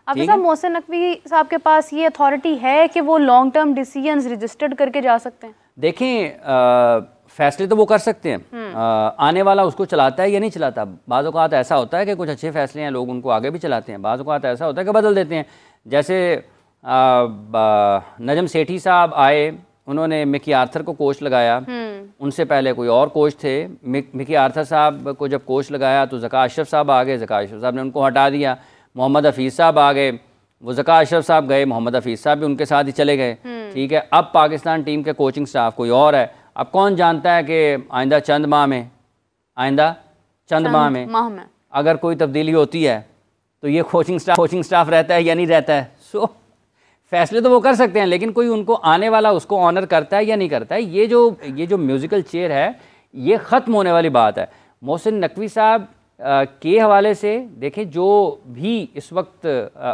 आप साहब मोहसिन नकवी साहब के पास ये अथॉरिटी है कि वो लॉन्ग टर्म डिसीजंस रजिस्टर्ड करके जा सकते हैं? देखें, फैसले तो वो कर सकते हैं, आने वाला उसको चलाता है या नहीं चलाता। बाज़ औक़ात ऐसा होता है कि कुछ अच्छे फैसले हैं, लोग उनको आगे भी चलाते हैं, बाज़ औक़ात ऐसा होता है कि बदल देते हैं। जैसे नजम सेठी साहब आए, उन्होंने मिकी आर्थर को कोच लगाया, उनसे पहले कोई और कोच थे। मिकी आर्थर साहब को जब कोच लगाया तो ज़का अशरफ साहब आ गए, ज़का अशरफ साहब ने उनको हटा दिया। मोहम्मद हफीज़ साहब आ गए, वो ज़का अशरफ साहब गए, मोहम्मद हफीज़ साहब भी उनके साथ ही चले गए। ठीक है, अब पाकिस्तान टीम के कोचिंग स्टाफ कोई और है। अब कौन जानता है कि आइंदा चंद माह में अगर कोई तब्दीली होती है तो ये कोचिंग स्टाफ रहता है या नहीं रहता है। सो फैसले तो वो कर सकते हैं, लेकिन कोई उनको आने वाला उसको ऑनर करता है या नहीं करता है। ये जो म्यूज़िकल चेयर है, ये ख़त्म होने वाली बात है। मोहसिन नकवी साहब के हवाले से देखें, जो भी इस वक्त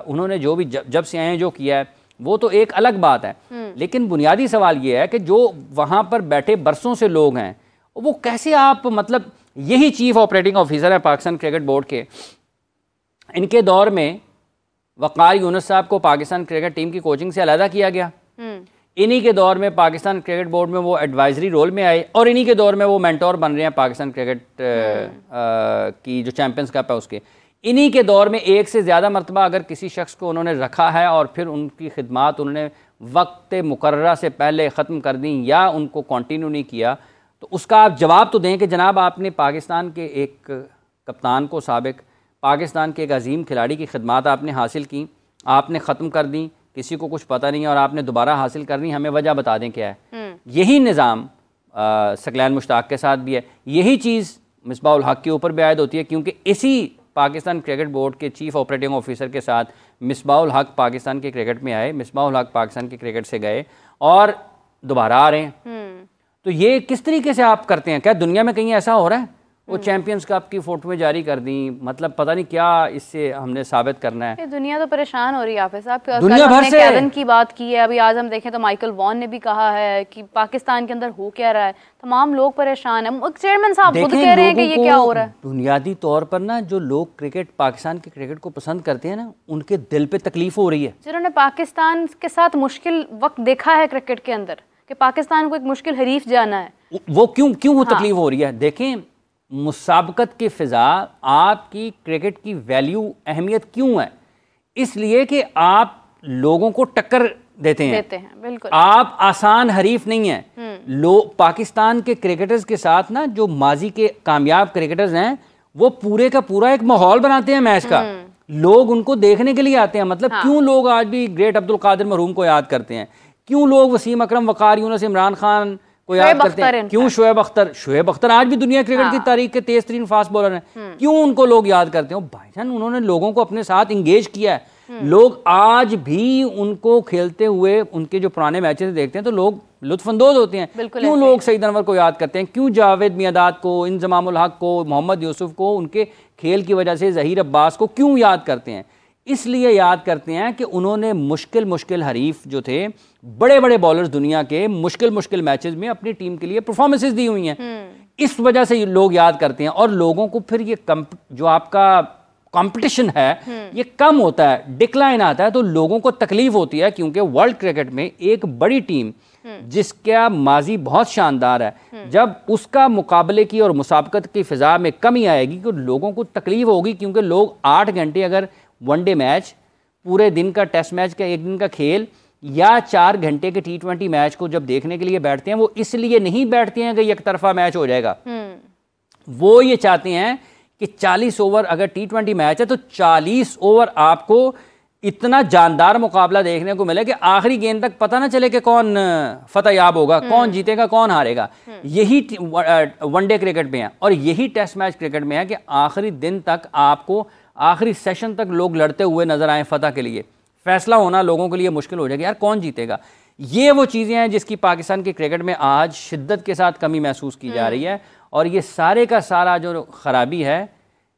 उन्होंने जो भी जब से आए हैं जो किया है, वो तो एक अलग बात है। लेकिन बुनियादी सवाल ये है कि जो वहाँ पर बैठे बरसों से लोग हैं, वो कैसे आप, मतलब यही चीफ ऑपरेटिंग ऑफिसर है पाकिस्तान क्रिकेट बोर्ड के, इनके दौर में वक़ार यूनुस साहब को पाकिस्तान क्रिकेट टीम की कोचिंग से अलहदा किया गया। इन्हीं के दौर में पाकिस्तान क्रिकेट बोर्ड में वो एडवाइजरी रोल में आए, और इन्हीं के दौर में वो मेंटोर बन रहे हैं पाकिस्तान क्रिकेट की जो चैंपियंस कप है उसके। इन्हीं के दौर में एक से ज़्यादा मरतबा अगर किसी शख्स को उन्होंने रखा है और फिर उनकी खिदमात उन्होंने वक्त मुकर्ररा से पहले ख़त्म कर दी या उनको कंटिन्यू नहीं किया, तो उसका आप जवाब तो दें कि जनाब आपने पाकिस्तान के एक कप्तान को, साबिक पाकिस्तान के एक अजीम खिलाड़ी की खिदमात आपने हासिल की, आपने ख़त्म कर दी, किसी को कुछ पता नहीं है और आपने दोबारा हासिल करनी, हमें वजह बता दें क्या है। यही निज़ाम सकलैन मुश्ताक के साथ भी है, यही चीज़ मिसबाह उल हक के ऊपर भी आयद होती है, क्योंकि इसी पाकिस्तान क्रिकेट बोर्ड के चीफ ऑपरेटिंग ऑफिसर के साथ मिसबाह उल हक पाकिस्तान के क्रिकेट में आए, मिसबाह उल हक पाकिस्तान के क्रिकेट से गए और दोबारा आ रहे हैं। तो ये किस तरीके से आप करते हैं? क्या दुनिया में कहीं ऐसा हो रहा है? वो चैंपियंस कप की फोटो में जारी कर दी, मतलब पता नहीं क्या इससे हमने साबित करना है। दुनिया तो परेशान हो रही है हाफिज साहब। दुनिया भर से केविन की बात की है, अभी आज हम देखें तो माइकल वॉन ने भी कहा है कि पाकिस्तान के अंदर हो क्या रहा है, तमाम लोग परेशान हैं। चेयरमैन साहब खुद कह रहे हैं कि ये क्या हो रहा है। बुनियादी तौर पर ना जो लोग क्रिकेट, पाकिस्तान के क्रिकेट को पसंद करते हैं ना, उनके दिल पे तकलीफ हो रही है। जिन्होंने पाकिस्तान के साथ मुश्किल वक्त देखा है क्रिकेट के अंदर, कि पाकिस्तान को एक मुश्किल हरीफ जाना है, वो क्यों वो तकलीफ हो रही है। देखें, मुसाबकत की फ़िज़ा आपकी क्रिकेट की वैल्यू, अहमियत क्यों है? इसलिए कि आप लोगों को टक्कर देते हैं। बिल्कुल। आप आसान हरीफ नहीं हैं। लोग पाकिस्तान के क्रिकेटर्स के साथ ना, जो माजी के कामयाब क्रिकेटर्स हैं, वो पूरे का पूरा एक माहौल बनाते हैं मैच का। लोग उनको देखने के लिए आते हैं। मतलब क्यों लोग आज भी ग्रेट अब्दुल कादिर मरहूम को याद करते हैं? क्यों लोग वसीम अकरम, वक़ार यूनुस, इमरान खान को याद करते हैं? क्यों शुएब अख्तर आज भी दुनिया क्रिकेट की तारीख के तेज तरीन फास्ट बॉलर हैं। क्यों उनको लोग याद करते हैं? भाईजान, उन्होंने लोगों को अपने साथ इंगेज किया है। लोग आज भी उनको खेलते हुए, उनके जो पुराने मैचेस देखते हैं तो लोग लुत्फानंदोज होते हैं। क्यों लोग सईद अनवर को याद करते हैं? क्यों जावेद मियादाद को, इंजमामुल हक को, मोहम्मद यूसुफ को, उनके खेल की वजह से ज़हीर अब्बास को क्यों याद करते हैं? इसलिए याद करते हैं कि उन्होंने मुश्किल हरीफ जो थे, बड़े बड़े बॉलर्स दुनिया के, मुश्किल मैचेस में अपनी टीम के लिए परफॉर्मेंसेस दी हुई हैं। इस वजह से लोग याद करते हैं। और लोगों को फिर ये जो आपका कंपटीशन है ये कम होता है, डिक्लाइन आता है, तो लोगों को तकलीफ होती है। क्योंकि वर्ल्ड क्रिकेट में एक बड़ी टीम जिसका माजी बहुत शानदार है, जब उसका मुकाबले की और मुसाबकत की फिजा में कमी आएगी तो लोगों को तकलीफ होगी। क्योंकि लोग 8 घंटे अगर वनडे मैच, पूरे दिन का टेस्ट मैच का एक दिन का खेल, या 4 घंटे के T20 मैच को जब देखने के लिए बैठते हैं, वो इसलिए नहीं बैठते हैं कि एक तरफा मैच हो जाएगा। वो ये चाहते हैं कि 40 ओवर अगर T20 मैच है तो 40 ओवर आपको इतना जानदार मुकाबला देखने को मिले कि आखिरी गेंद तक पता ना चले कि कौन फतेहयाब होगा, कौन जीतेगा, कौन हारेगा। यही वनडे क्रिकेट में है और यही टेस्ट मैच क्रिकेट में है कि आखिरी दिन तक आपको, आखिरी सेशन तक लोग लड़ते हुए नजर आए फतह के लिए। फैसला होना लोगों के लिए मुश्किल हो जाएगा, यार कौन जीतेगा। ये वो चीज़ें हैं जिसकी पाकिस्तान के क्रिकेट में आज शिद्दत के साथ कमी महसूस की जा रही है। और ये सारे का सारा जो खराबी है,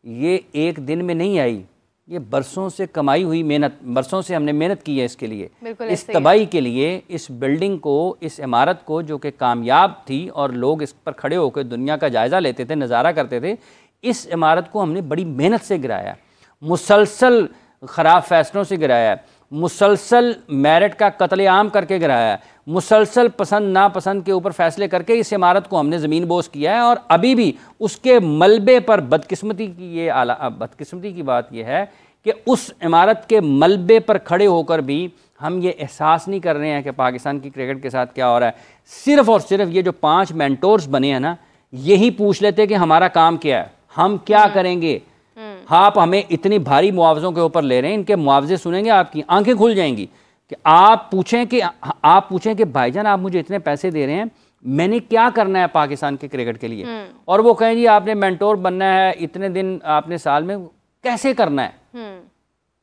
ये एक दिन में नहीं आई, ये बरसों से कमाई हुई मेहनत, बरसों से हमने मेहनत की है इसके लिए, इस तबाही के लिए, इस बिल्डिंग को, इस इमारत को जो कि कामयाब थी और लोग इस पर खड़े होकर दुनिया का जायज़ा लेते थे, नज़ारा करते थे। इस इमारत को हमने बड़ी मेहनत से गिराया, मुसलसल ख़राब फैसलों से गिराया है, मुसलसल मेरिट का कत्लेआम करके गिराया है, मुसलसल पसंद नापसंद के ऊपर फैसले करके इस इमारत को हमने ज़मीन बोस किया है। और अभी भी उसके मलबे पर बदकिस्मती की बात यह है कि उस इमारत के मलबे पर खड़े होकर भी हम ये एहसास नहीं कर रहे हैं कि पाकिस्तान की क्रिकेट के साथ क्या हो रहा है। सिर्फ और सिर्फ ये जो 5 मेंटोर्स बने हैं ना, यही पूछ लेते कि हमारा काम क्या है, हम क्या करेंगे। आप हमें इतनी भारी मुआवजों के ऊपर ले रहे हैं, इनके मुआवजे सुनेंगे आपकी आंखें खुल जाएंगी कि आप पूछें कि भाईजान आप मुझे इतने पैसे दे रहे हैं, मैंने क्या करना है पाकिस्तान के क्रिकेट के लिए। और वो कहें जी आपने मेंटोर बनना है, इतने दिन आपने साल में, कैसे करना है,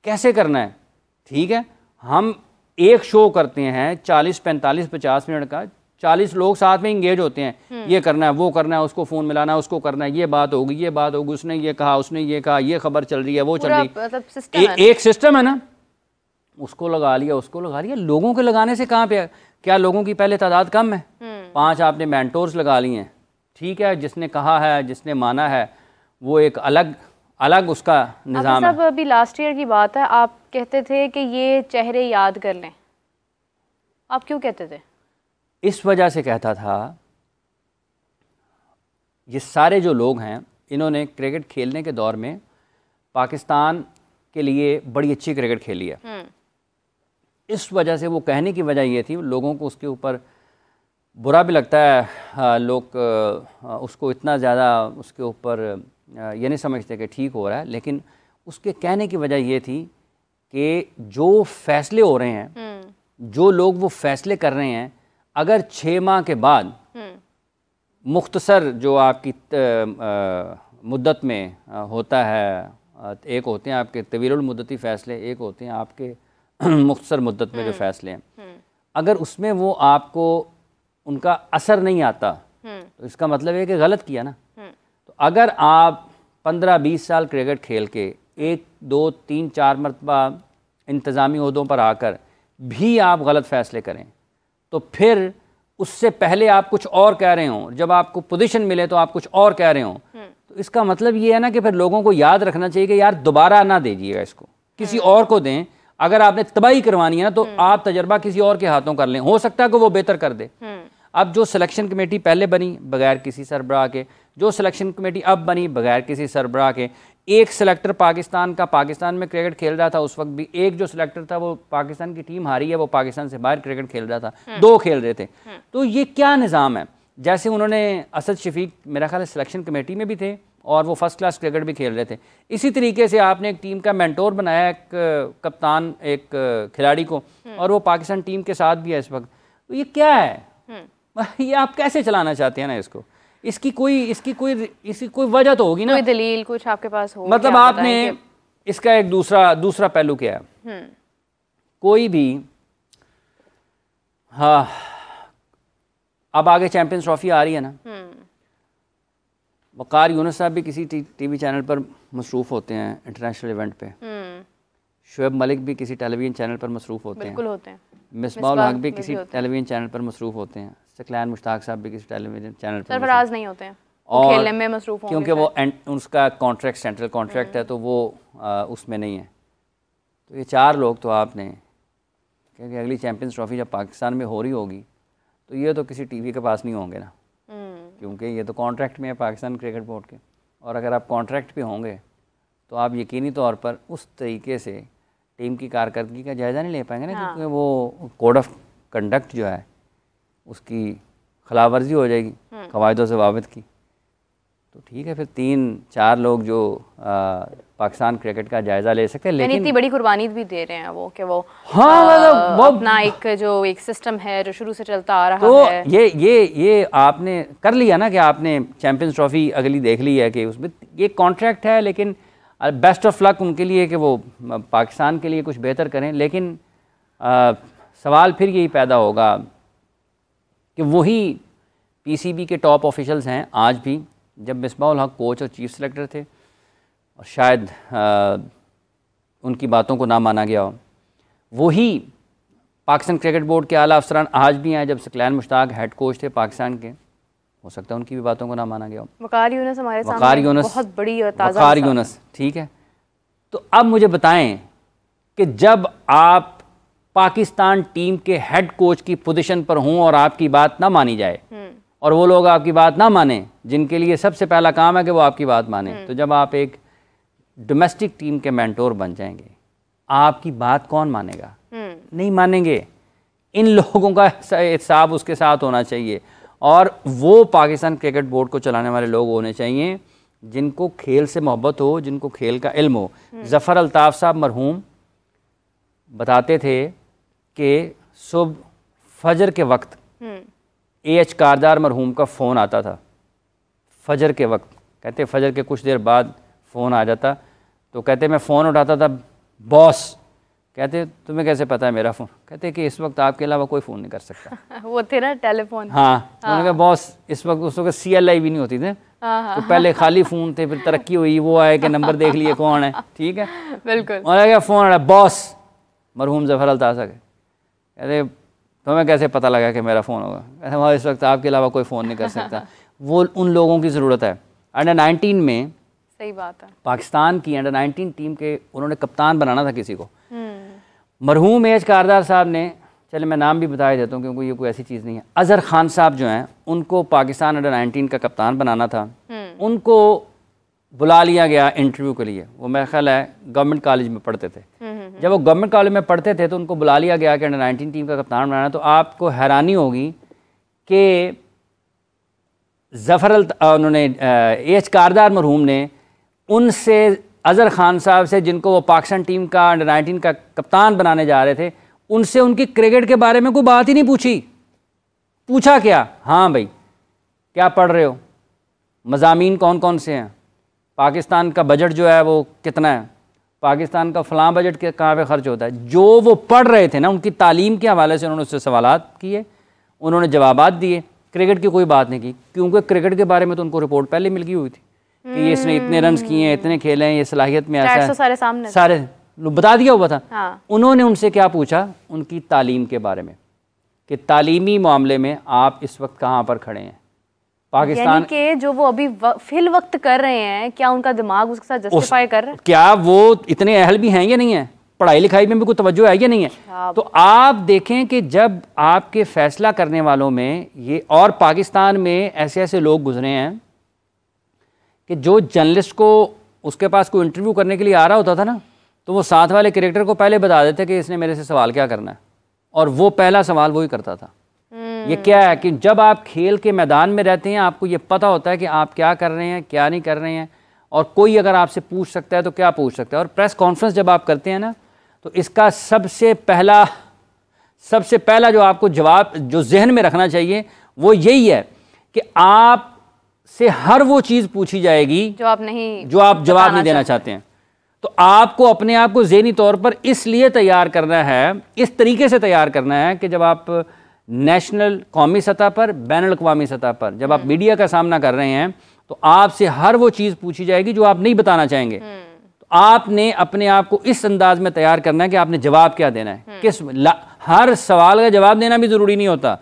कैसे करना है। ठीक है, हम एक शो करते हैं 40, 45, 50 मिनट का, 40 लोग साथ में इंगेज होते हैं, ये करना है, वो करना है, उसको फ़ोन मिलाना है, उसको करना है, ये बात होगी, ये बात होगी, उसने ये कहा, उसने ये कहा, ये खबर चल रही है, वो चल रही है, एक सिस्टम है ना, उसको लगा लिया, उसको लगा लिया। लोगों के लगाने से कहाँ पे, क्या लोगों की पहले तादाद कम है? 5 आपने मेंटोर्स लगा लिए हैं, ठीक है, जिसने कहा है, जिसने माना है, वो एक अलग उसका निज़ाम है। अभी लास्ट ईयर की बात है, आप कहते थे कि ये चेहरे याद कर लें, आप क्यों कहते थे? इस वजह से कहता था, ये सारे जो लोग हैं इन्होंने क्रिकेट खेलने के दौर में पाकिस्तान के लिए बड़ी अच्छी क्रिकेट खेली है। इस वजह से वो कहने की वजह ये थी, लोगों को उसके ऊपर बुरा भी लगता है, लोग उसको इतना ज़्यादा उसके ऊपर ये नहीं समझते कि ठीक हो रहा है, लेकिन उसके कहने की वजह ये थी कि जो फैसले हो रहे हैं, जो लोग वो फैसले कर रहे हैं, अगर 6 माह के बाद मुख्तसर जो आपकी मुद्दत में होता है, एक होते हैं आपके तवीलुल मुद्दती फ़ैसले, एक होते हैं आपके मुख्तसर मुद्दत में जो फ़ैसले हैं, अगर उसमें वो आपको उनका असर नहीं आता तो इसका मतलब है कि गलत किया ना। तो अगर आप 15-20 साल क्रिकेट खेल के 1, 2, 3, 4 मरतबा इंतज़ामी ओहदों पर आकर भी आप गलत फ़ैसले करें, तो फिर उससे पहले आप कुछ और कह रहे हों, जब आपको पोजीशन मिले तो आप कुछ और कह रहे हों, तो इसका मतलब ये है ना कि फिर लोगों को याद रखना चाहिए कि यार दोबारा ना दीजिएगा इसको, किसी और को दें। अगर आपने तबाही करवानी है ना, तो आप तजर्बा किसी और के हाथों कर लें, हो सकता है कि वो बेहतर कर दे। अब जो सिलेक्शन कमेटी पहले बनी बगैर किसी सरबराह के, जो सिलेक्शन कमेटी अब बनी बगैर किसी सरबराह के, एक सिलेक्टर पाकिस्तान में क्रिकेट खेल रहा था, उस वक्त भी एक जो सिलेक्टर था वो पाकिस्तान की टीम हारी है, वो पाकिस्तान से बाहर क्रिकेट खेल रहा था, 2 खेल रहे थे। तो ये क्या निज़ाम है? जैसे उन्होंने असद शफीक मेरा ख्याल है सिलेक्शन कमेटी में भी थे और वो फर्स्ट क्लास क्रिकेट भी खेल रहे थे, इसी तरीके से आपने एक टीम का मेंटोर बनाया, एक कप्तान, एक खिलाड़ी को, और वो पाकिस्तान टीम के साथ भी है इस वक्त। तो ये क्या है? ये आप कैसे चलाना चाहते हैं ना इसको? इसकी कोई वजह तो होगी ना, कोई दलील कुछ आपके पास हो? मतलब आपने इसका एक दूसरा पहलू क्या है, कोई भी, हाँ, अब आगे चैंपियंस ट्रॉफी आ रही है ना, वकार यूनुस साहब भी किसी टीवी चैनल पर मसरूफ़ होते हैं इंटरनेशनल इवेंट पे, शुएब मलिक भी किसी टेलीविज़न चैनल पर मसरूफ़ होते हैं, मिसबाह हक भी किसी टेलीविज़न चैनल पर मसरूफ़ होते हैं, सकलैन मुश्ताक साहब भी किसी टेलीविज़न चैनल पर सरफराज नहीं होते हैं, और खेलने में मसरूफ़ होंगे, क्योंकि वो उसका कॉन्ट्रैक्ट सेंट्रल कॉन्ट्रैक्ट है, तो वो उसमें नहीं है। तो ये 4 लोग तो आपने, क्योंकि अगली चैंपियंस ट्रॉफी जब पाकिस्तान में हो रही होगी तो ये तो किसी टीवी के पास नहीं होंगे ना, क्योंकि ये तो कॉन्ट्रैक्ट में है पाकिस्तान क्रिकेट बोर्ड के, और अगर आप कॉन्ट्रैक्ट पे होंगे तो आप यकीनी तौर पर उस तरीके से टीम की कारकर्दगी का जायज़ा नहीं ले पाएंगे ना, क्योंकि वो कोड ऑफ कंडक्ट जो है उसकी खिलाफवर्जी हो जाएगी कवायदों से वाबित की। तो ठीक है, फिर 3-4 लोग जो पाकिस्तान क्रिकेट का जायजा ले सकते हैं, लेकिन इतनी बड़ी कुर्बानी भी दे रहे हैं वो कि वो, हाँ, मतलब वो अपना एक सिस्टम है जो शुरू से चलता आ रहा तो है। ये आपने कर लिया ना कि आपने चैंपियंस ट्रॉफी अगली देख ली है कि उसमें ये कॉन्ट्रैक्ट है, लेकिन बेस्ट ऑफ लक उनके लिए कि वो पाकिस्तान के लिए कुछ बेहतर करें। लेकिन सवाल फिर यही पैदा होगा कि वही पीसीबी के टॉप ऑफिशियल्स हैं आज भी, जब मिसबाहुल हक कोच और चीफ सेलेक्टर थे और शायद उनकी बातों को ना माना गया हो, वही पाकिस्तान क्रिकेट बोर्ड के आला अफसरान आज भी हैं। जब सकलैन मुश्ताक हेड कोच थे पाकिस्तान के, हो सकता है उनकी भी बातों को ना माना गया हो। वकार यूनुस हमारे सामने बहुत बड़ी और ताज़ा वकार यूनुस, ठीक है। तो अब मुझे बताएं कि जब आप पाकिस्तान टीम के हेड कोच की पोजीशन पर हों और आपकी बात ना मानी जाए और वो लोग आपकी बात ना माने जिनके लिए सबसे पहला काम है कि वो आपकी बात माने, तो जब आप एक डोमेस्टिक टीम के मेंटोर बन जाएंगे, आपकी बात कौन मानेगा? नहीं मानेंगे। इन लोगों का हिसाब उसके साथ होना चाहिए और वो पाकिस्तान क्रिकेट बोर्ड को चलाने वाले लोग होने चाहिए जिनको खेल से मोहब्बत हो, जिनको खेल का इल्म हो। ज़फ़र अल्ताफ़ साहब मरहूम बताते थे कि सुबह फजर के वक्त एच कारदार मरहूम का फ़ोन आता था, फजर के वक्त। कहते फजर के कुछ देर बाद फ़ोन आ जाता, तो कहते मैं फ़ोन उठाता था, बॉस। कहते तुम्हें कैसे पता है मेरा फ़ोन? कहते कि इस वक्त आपके अलावा कोई फ़ोन नहीं कर सकता। वो थे ना टेलीफोन। हाँ, तो उन्होंने कहा बॉस इस वक्त, उस वक्त CLI भी नहीं होती थी, तो पहले खाली फ़ोन थे, फिर तरक्की हुई, वो आए कि नंबर देख लिए कौन है, ठीक है, बिल्कुल। उन्होंने कहा फ़ोन आ बॉस मरहूम ज़फ़र अल्ताफ़ साहब। कहते तुम्हें कैसे पता लगा कि मेरा फ़ोन होगा? कहते वहाँ इस वक्त आपके अलावा कोई फ़ोन नहीं कर सकता। वो उन लोगों की ज़रूरत है। अंडर 19 में, सही बात है, पाकिस्तान की अंडर 19 टीम के उन्होंने कप्तान बनाना था किसी को। मरहूम एच कारदार साहब ने, चले मैं नाम भी बता ही देता हूँ क्योंकि ये कोई ऐसी चीज़ नहीं है, अज़हर खान साहब जो हैं उनको पाकिस्तान अंडर 19 का कप्तान बनाना था। उनको बुला लिया गया इंटरव्यू के लिए। वो मेरा ख्याल है गवर्नमेंट कॉलेज में पढ़ते थे। जब वो गवर्नमेंट कॉलेज में पढ़ते थे तो उनको बुला लिया गया कि अंडर 19 टीम का कप्तान बनाना। तो आपको हैरानी होगी कि उन्होंने एच कारदार मरहूम ने उनसे, अज़हर खान साहब से जिनको वो पाकिस्तान टीम का अंडर 19 का कप्तान बनाने जा रहे थे, उनसे उनकी क्रिकेट के बारे में कोई बात ही नहीं पूछी। पूछा क्या? हाँ भाई क्या पढ़ रहे हो, मज़ामीन कौन कौन से हैं, पाकिस्तान का बजट जो है वो कितना है, पाकिस्तान का फ़लाँ बजट के कहाँ पे खर्च होता है। जो वो पढ़ रहे थे ना, उनकी तालीम के हवाले से उन्होंने उससे सवालात किए, उन्होंने जवाबात दिए, क्रिकेट की कोई बात नहीं की, क्योंकि क्रिकेट के बारे में तो उनको रिपोर्ट पहले मिल गई हुई थी कि ये इसने इतने रन किए हैं, इतने खेले हैं, ये सलाहियत में ऐसा है, सारे बता दिया हुआ था। हाँ। उन्होंने उनसे क्या पूछा? उनकी तालीम के बारे में, कि तालीमी मामले में आप इस वक्त कहाँ पर खड़े हैं। पाकिस्तान के जो वो अभी फिल वक्त कर रहे हैं, क्या उनका दिमाग उसके साथ जस्टिफाई कर रहा है? क्या वो इतने अहल भी हैं या नहीं है, पढ़ाई लिखाई में भी कोई तवज्जो है या नहीं है? तो आप देखें कि जब आपके फैसला करने वालों में ये, और पाकिस्तान में ऐसे ऐसे लोग गुजरे हैं कि जो जर्नलिस्ट को उसके पास कोई इंटरव्यू करने के लिए आ रहा होता था ना, तो वो साथ वाले क्रिकेटर को पहले बता देते कि इसने मेरे से सवाल क्या करना है, और वो पहला सवाल वही करता था। ये क्या है कि जब आप खेल के मैदान में रहते हैं, आपको ये पता होता है कि आप क्या कर रहे हैं, क्या नहीं कर रहे हैं, और कोई अगर आपसे पूछ सकता है तो क्या पूछ सकता है। और प्रेस कॉन्फ्रेंस जब आप करते हैं ना, तो इसका सबसे पहला जो आपको जवाब, जो जहन में रखना चाहिए, वो यही है कि आप से हर वो चीज़ पूछी जाएगी जो आप जवाब नहीं देना चाहते हैं। तो आपको अपने आप को ज़हनी तौर पर इसलिए तैयार करना है, इस तरीके से तैयार करना है कि जब आप नेशनल, कौमी सतह पर, बैनुल अक़वामी सतह पर जब आप मीडिया का सामना कर रहे हैं, तो आपसे हर वो चीज़ पूछी जाएगी जो आप नहीं बताना चाहेंगे। तो आपने अपने आप को इस अंदाज में तैयार करना है कि आपने जवाब क्या देना है, किस हर सवाल का जवाब देना भी ज़रूरी नहीं होता।